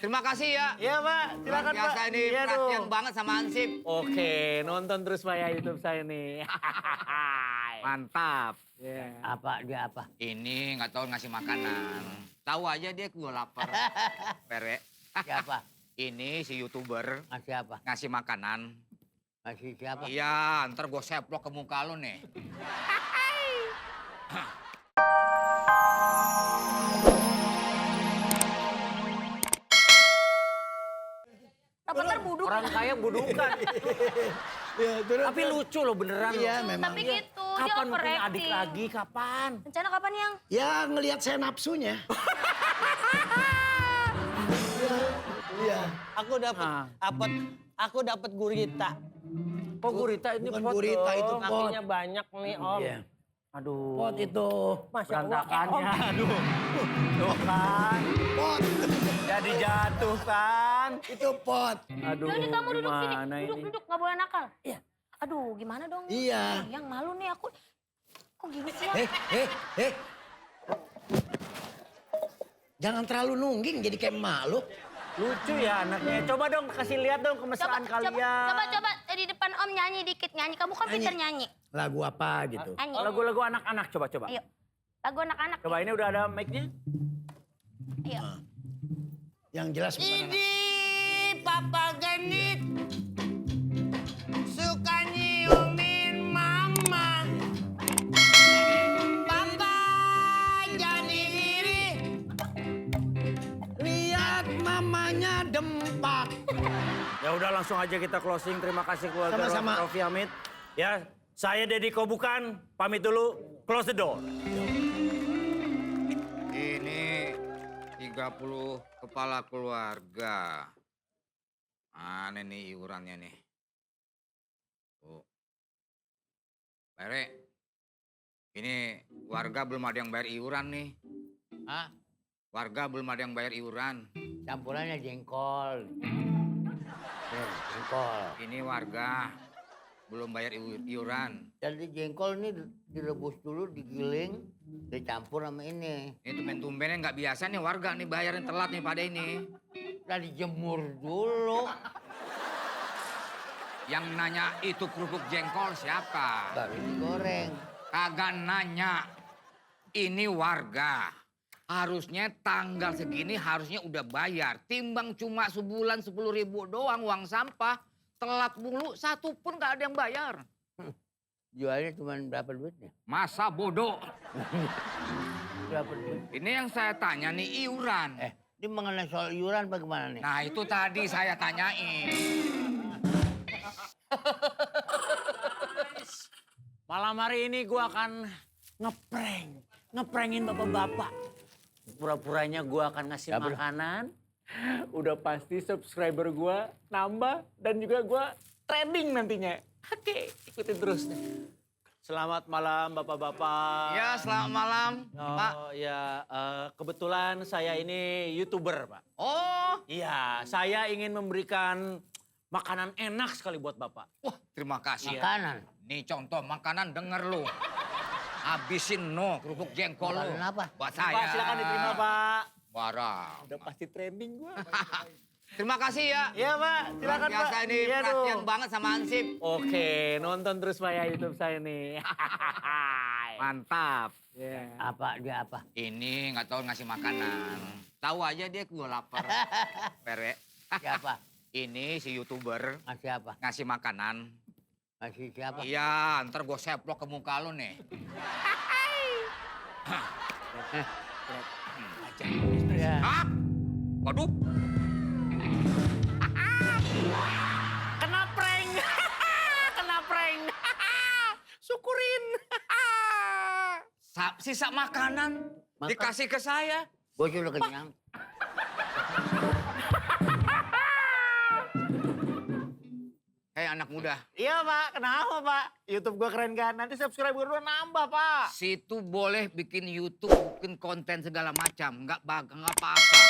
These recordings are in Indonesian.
Terima kasih ya. Iya Pak, silakan Pak. Biasa ini Iya perhatian dong. banget sama Ansip. Oke, nonton terus Pak ya YouTube saya nih. Mantap. Yeah. Apa dia apa? Ini nggak tahu ngasih makanan. Tahu aja dia gue lapar. Pere. Siapa? Ini si YouTuber Ngasih apa? ngasih makanan. Ngasih siapa? Iya, ntar gue seplok ke muka lu nih. Dapat terbuduk. Orang kaya budukan. Ya, turun. Tapi lucu loh beneran. Iya, loh. memang. Tapi gitu, dia Kapan punya overacting. adik lagi, kapan? Rencana kapan yang? Ya, ngelihat saya nafsunya. Iya. Aku dapat Ah. aku dapat gurita. Kok gurita ini Bukan pot gurita, dong. itu pot. Lakinya banyak nih Om. Iya. Aduh. Pot itu. Masya Allah. Berantakannya, aduh. Tuh kan, Pot. jadi jatuh kan. Itu pot. Aduh, Jadi kamu duduk sini, gimana ini? duduk, nggak boleh nakal. Iya. Aduh, gimana dong? Iya. Yang malu nih aku. Kok gini sih ya? Eh. Jangan terlalu nungging jadi kayak malu. Lucu ya anaknya. Coba dong kasih lihat dong kemesraan kalian. Coba, di depan Om nyanyi dikit nyanyi. Kamu kan pinter nyanyi. Lagu apa gitu. Nyanyi. Lagu-lagu anak-anak coba. Ayo. Lagu anak-anak. Coba ini udah ada mic-nya. Ayo. Yang jelas bukan anak. Ini Papa Genit suka nyiumin Mama. Papa jadi iri. Lihat mamanya dempak. Ya udah langsung aja kita closing. Terima kasih keluarga Sama-sama. Raffi Hamid. Ya, saya Deddy Kobukan pamit dulu. Close the door. Ini 30 kepala keluarga. Mana nih iurannya nih? Oh. Pere, ini warga belum ada yang bayar iuran nih. Hah? Warga belum ada yang bayar iuran. Campurannya jengkol. Jengkol. Ini warga belum bayar iuran. Jadi jengkol ini direbus dulu, digiling, dicampur sama ini. Ini tumben-tumbennya nggak biasa nih warga nih bayarin telat nih pada ini. Udah dijemur dulu. Yang nanya itu kerupuk jengkol siapa? Baru digoreng. Kagak nanya. Ini warga. Harusnya tanggal segini harusnya udah bayar. Timbang cuma sebulan 10.000 doang uang sampah. Telat mulu, satu pun gak ada yang bayar. Jualnya cuma berapa duitnya? Masa bodoh? Berapa duit? Ini yang saya tanya nih iuran. Ini mengenai soal iuran bagaimana nih? Nah itu tadi saya tanyain. Malam hari ini gua akan ngeprengin bapak-bapak. Pura-puranya gua akan ngasih makanan. Udah pasti subscriber gua nambah dan juga gua trending nantinya. Oke, ikutin terus nih. Selamat malam bapak-bapak. Ya selamat malam Pak. Oh ya, kebetulan saya ini YouTuber Pak. Oh, Iya, saya ingin memberikan makanan enak sekali buat bapak. wah terima kasih ya. Makanan. Nih contoh makanan denger lu. Habisin no kerupuk jengkol lu. Makanan apa? Buat Pak, saya. silakan diterima Pak. Barang. Udah pasti trending gua. Terima kasih ya. Iya Pak, silakan Pak. Biasa ini Iya perhatian dong. banget sama Ansip. Oke, nonton terus Pak ya YouTube saya nih. Mantap. Yeah. Apa dia apa? Ini nggak tahu ngasih makanan. Tahu aja dia gue lapar. Pere. Siapa? Ini si YouTuber Ngasih apa? ngasih makanan. Ngasih siapa? Iya, ntar gue seplok ke muka lu nih. Ya. Hah? Waduh. Kena prank. Kena prank. Syukurin. Sisa makanan dikasih ke saya. Gue sudah kenyang. Hei anak muda, Iya Pak, kenapa Pak? YouTube gua keren kan? Nanti subscriber gua nambah Pak. situ boleh bikin YouTube, bikin konten segala macam, nggak apa-apa.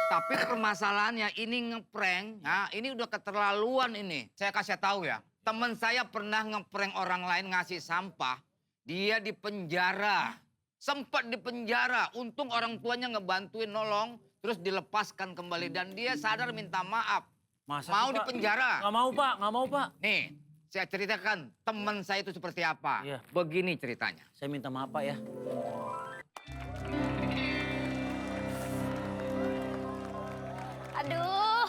Tapi permasalahannya ini ngeprank, ya, ini udah keterlaluan ini. Saya kasih tahu ya, teman saya pernah ngeprank orang lain ngasih sampah, dia di penjara, sempat di penjara. Untung orang tuanya ngebantuin nolong, terus dilepaskan kembali dan dia sadar minta maaf. Masa Mau sih, di Pak? penjara. Nggak mau, Pak. Nggak mau, Pak. Nih, saya ceritakan teman saya itu seperti apa. Iya. Begini ceritanya. Saya minta maaf, Pak ya. Aduh,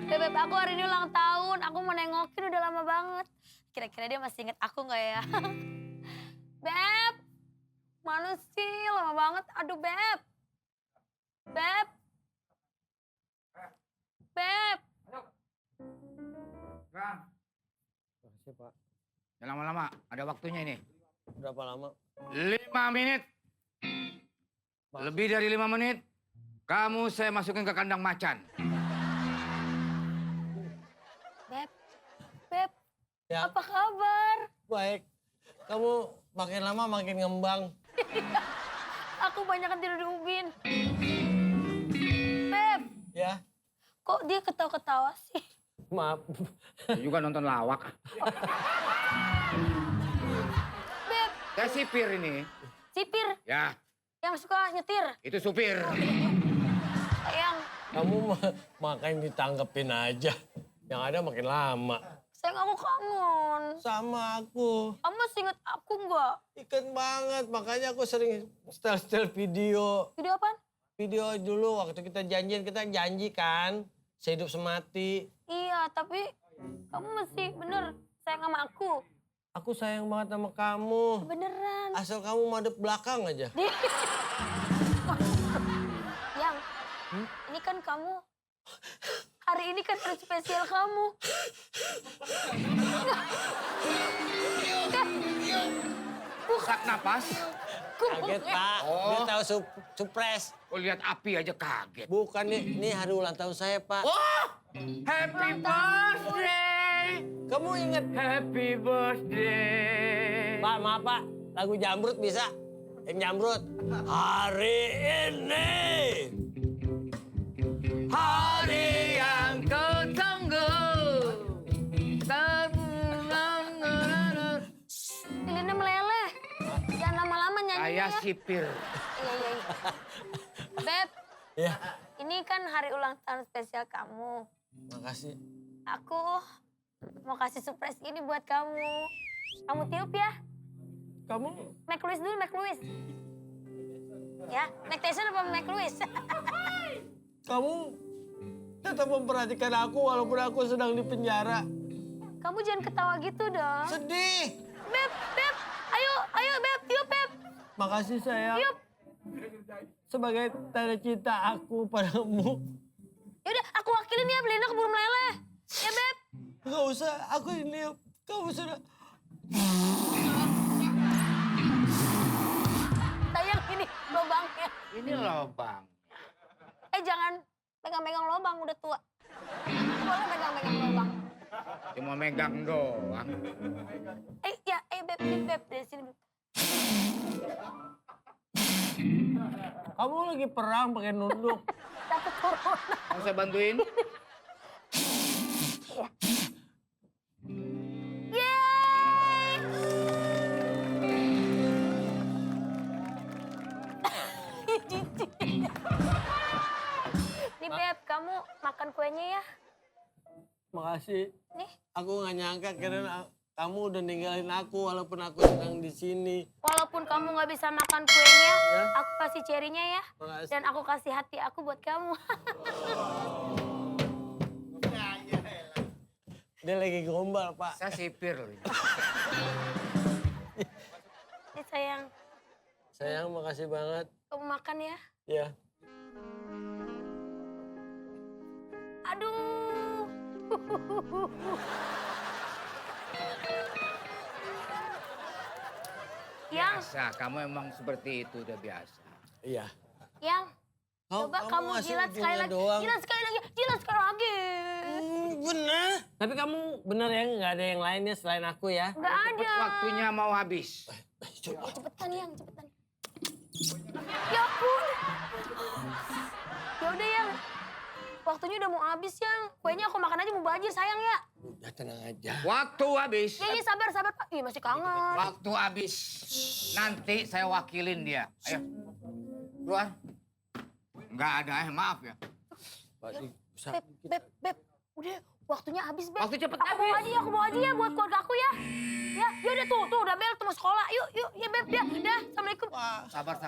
bebek aku hari ini ulang tahun. Aku mau nengokin udah lama banget. Kira-kira dia masih inget aku nggak ya? Beb, mana sih? Lama banget. Aduh, Beb. Beb. Beb. Bang, Makasih Pak. jangan lama-lama. Ada waktunya ini. Berapa lama? 5 menit. Lebih dari 5 menit, kamu saya masukin ke kandang macan. Beb. Beb, Ya, apa kabar? baik. Kamu makin lama makin ngembang. Aku banyak tidur di ubin. Beb, Ya, kok dia ketawa-ketawa sih? maaf. Saya juga nonton lawak. Beb, Saya sipir ini. sipir Ya, yang suka nyetir. itu supir. Sayang, Kamu makin ditanggepin aja. Yang ada makin lama. sayang aku kangen. Sama aku. Kamu masih inget aku nggak? Ikan banget. Makanya aku sering setel-setel video. Video apaan? Video dulu waktu kita janji kan. Sehidup semati. Iya, tapi kamu masih bener sayang sama aku. Aku sayang banget sama kamu. Beneran. Asal kamu madep belakang aja. Yang, ini kan kamu. Hari ini kan hari spesial kamu. Sak napas. Kaget Pak. Oh. Dia tahu surprise. Oh, lihat api aja kaget. Bukan nih, ini hari ulang tahun saya Pak. Oh, happy birthday. Kamu inget? Happy birthday. Pak, maaf Pak. Lagu Jamrut bisa? Yang Jamrut. Hari ini. Hari yang ketanggu. Lilinnya meleleh. Jangan lama-lama Saya nyanyinya. sipir. Iya, iya, iya. Beb, Ya, ini kan hari ulang tahun spesial kamu. makasih. Aku mau kasih surprise ini buat kamu. Kamu tiup ya. Kamu Mac Louis dulu, Mac Louis. Ya, Mac Tyson apa Mac Louis? kamu tetap memperhatikan aku walaupun aku sedang di penjara. Kamu jangan ketawa gitu dong. Sedih. Beb, Beb, ayo Beb, tiup Beb. Makasih sayang. Tiup. Sebagai tanda cinta aku padamu. Yaudah, aku wakilin ya, Belinda keburu meleleh. Ya Beb. Gak usah, aku ini. Kamu sudah. Sayang ini lubangnya. Ini lobang. Jangan pegang-pegang lubang, udah tua. Boleh pegang-pegang lubang. Cuma megang doang. Ya, Beb, Beb, dari sini Beb. Kamu lagi perang pakai nunduk. Takut corona. Mau saya bantuin? Yeay! Jijik. Nih Beb, kamu makan kuenya ya. Makasih. Nih, Aku gak nyangka karena kamu udah ninggalin aku walaupun aku sedang di sini. walaupun kamu nggak bisa makan kuenya, Ya. aku kasih cerinya ya. Makasih. Dan aku kasih hati aku buat kamu. Dia lagi gombal, Pak. Saya sipir loh. ini. Nih sayang, Sayang, makasih banget. kamu makan ya. Ya. Aduh. Yang, Biasa, kamu emang seperti itu udah biasa. Iya. yang, coba kamu ngasih jilat sekali ujungnya lagi. doang. Jilat sekali lagi, jilat sekali lagi. Bener. Tapi kamu bener ya, nggak ada yang lainnya selain aku ya? Nggak ada. Waktunya mau habis. Cepetan yang, cepetan. Ya ampun. Ya udah yang. Waktunya udah mau habis yang. Kuenya aku makan aja mau bajir sayang ya. Udah tenang aja. Waktu habis. Ya sabar sabar Pak. Ih masih kangen. Waktu habis. Nanti saya wakilin dia. Ayo. Keluar. Nggak ada, maaf ya. Beb, udah waktunya habis, Beb. Waktu cepet Aku bawa aja ya buat keluarga aku ya. Ya udah tuh udah bel tuh mau sekolah. Yuk, ya Beb, ya. Dah, Assalamualaikum. Sabar.